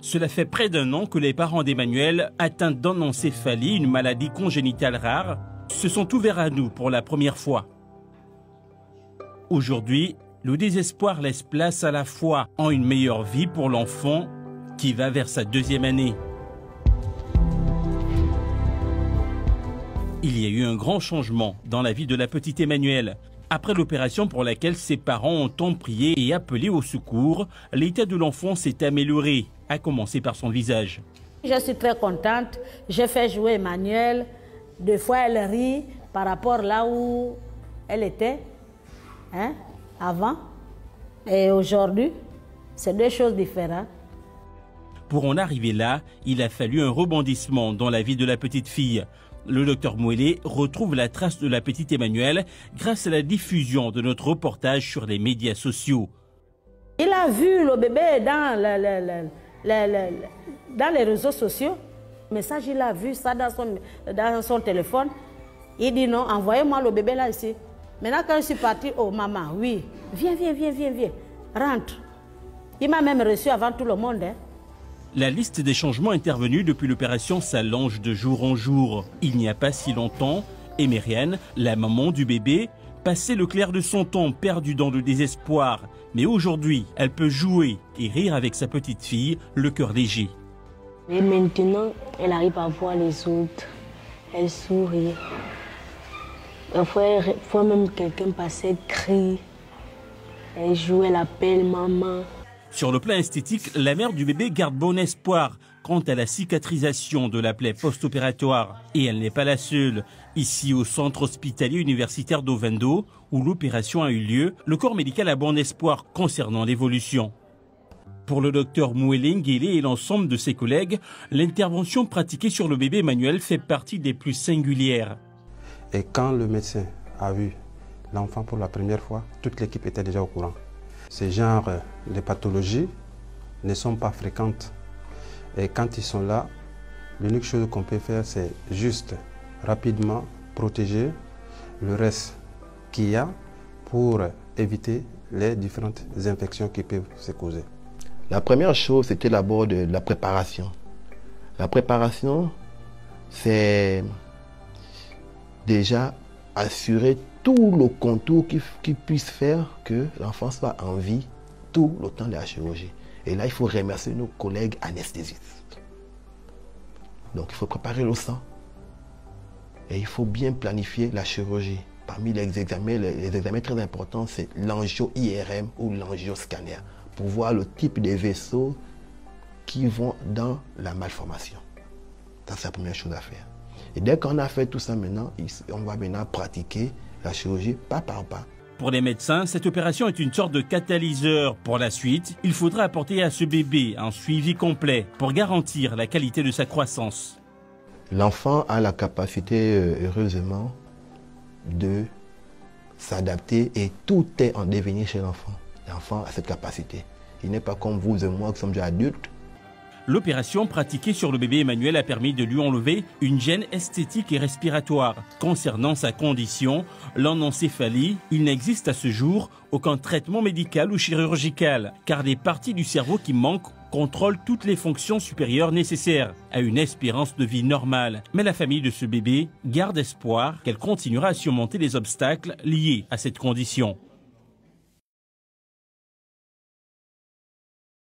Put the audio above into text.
Cela fait près d'un an que les parents d'Emmanuel, atteints d'anencéphalie, une maladie congénitale rare, se sont ouverts à nous pour la première fois. Aujourd'hui, le désespoir laisse place à la foi en une meilleure vie pour l'enfant qui va vers sa 2e année. Il y a eu un grand changement dans la vie de la petite Emmanuelle. Après l'opération pour laquelle ses parents ont tant prié et appelé au secours, l'état de l'enfant s'est amélioré, à commencer par son visage. Je suis très contente. J'ai fait jouer Emmanuel. Des fois, elle rit par rapport là où elle était avant. Et aujourd'hui, c'est 2 choses différentes. Pour en arriver là, il a fallu un rebondissement dans la vie de la petite fille. Le docteur Mouélé retrouve la trace de la petite Emmanuelle grâce à la diffusion de notre reportage sur les médias sociaux. Il a vu le bébé dans les réseaux sociaux. Le message, il a vu ça dans son téléphone. Il dit non, envoyez-moi le bébé là ici. Maintenant, quand je suis partie, oh maman, oui, viens, rentre. Il m'a même reçu avant tout le monde. La liste des changements intervenus depuis l'opération s'allonge de jour en jour. Il n'y a pas si longtemps, Emérienne, la maman du bébé, passait le clair de son temps perdue dans le désespoir. Mais aujourd'hui, elle peut jouer et rire avec sa petite fille, le cœur léger. Et maintenant, elle arrive à voir les autres. Elle sourit. Parfois même quelqu'un passait, elle crie. Elle joue, elle appelle maman. Sur le plan esthétique, la mère du bébé garde bon espoir quant à la cicatrisation de la plaie post-opératoire. Et elle n'est pas la seule. Ici, au centre hospitalier universitaire d'Ovendo, où l'opération a eu lieu, le corps médical a bon espoir concernant l'évolution. Pour le docteur Mouélé Nguélé et l'ensemble de ses collègues, l'intervention pratiquée sur le bébé Emmanuel fait partie des plus singulières. Et quand le médecin a vu l'enfant pour la première fois, toute l'équipe était déjà au courant. Ces genres de pathologies ne sont pas fréquentes. Et quand ils sont là, l'unique chose qu'on peut faire, c'est juste rapidement protéger le reste qu'il y a pour éviter les différentes infections qui peuvent se causer. La première chose, c'était d'abord de la préparation. La préparation, c'est déjà assurer tout le contour qui puisse faire que l'enfant soit en vie tout le temps de la chirurgie. Et là, il faut remercier nos collègues anesthésistes. Donc, il faut préparer le sang. Et il faut bien planifier la chirurgie. Parmi les examens très importants, c'est l'angio-IRM ou l'angio-scanner, pour voir le type de vaisseaux qui vont dans la malformation. Ça, c'est la première chose à faire. Et dès qu'on a fait tout ça maintenant, on va maintenant pratiquer la chirurgie pas par pas. Pour les médecins, cette opération est une sorte de catalyseur. Pour la suite, il faudra apporter à ce bébé un suivi complet pour garantir la qualité de sa croissance. L'enfant a la capacité, heureusement, de s'adapter et tout est en devenir chez l'enfant. L'enfant a cette capacité. Il n'est pas comme vous et moi qui sommes déjà adultes. L'opération pratiquée sur le bébé Emmanuel a permis de lui enlever une gêne esthétique et respiratoire. Concernant sa condition, l'anencéphalie, il n'existe à ce jour aucun traitement médical ou chirurgical, car les parties du cerveau qui manquent contrôlent toutes les fonctions supérieures nécessaires à une espérance de vie normale. Mais la famille de ce bébé garde espoir qu'elle continuera à surmonter les obstacles liés à cette condition.